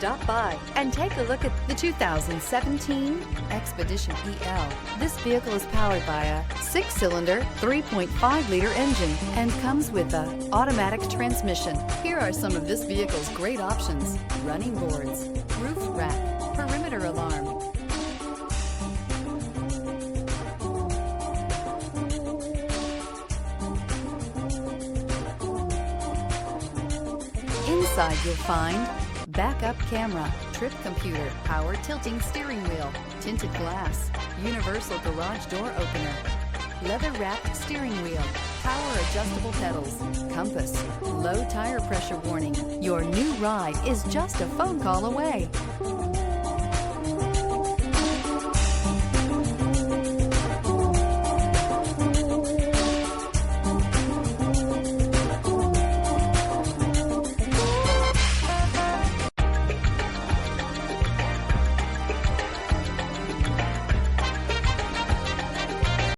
Stop by and take a look at the 2017 Expedition EL. This vehicle is powered by a 6-cylinder, 3.5-liter engine and comes with an automatic transmission. Here are some of this vehicle's great options: running boards, roof rack, perimeter alarm, inside you'll find backup camera, trip computer, power tilting steering wheel, tinted glass, universal garage door opener, leather-wrapped steering wheel, power adjustable pedals, compass, low tire pressure warning. Your new ride is just a phone call away.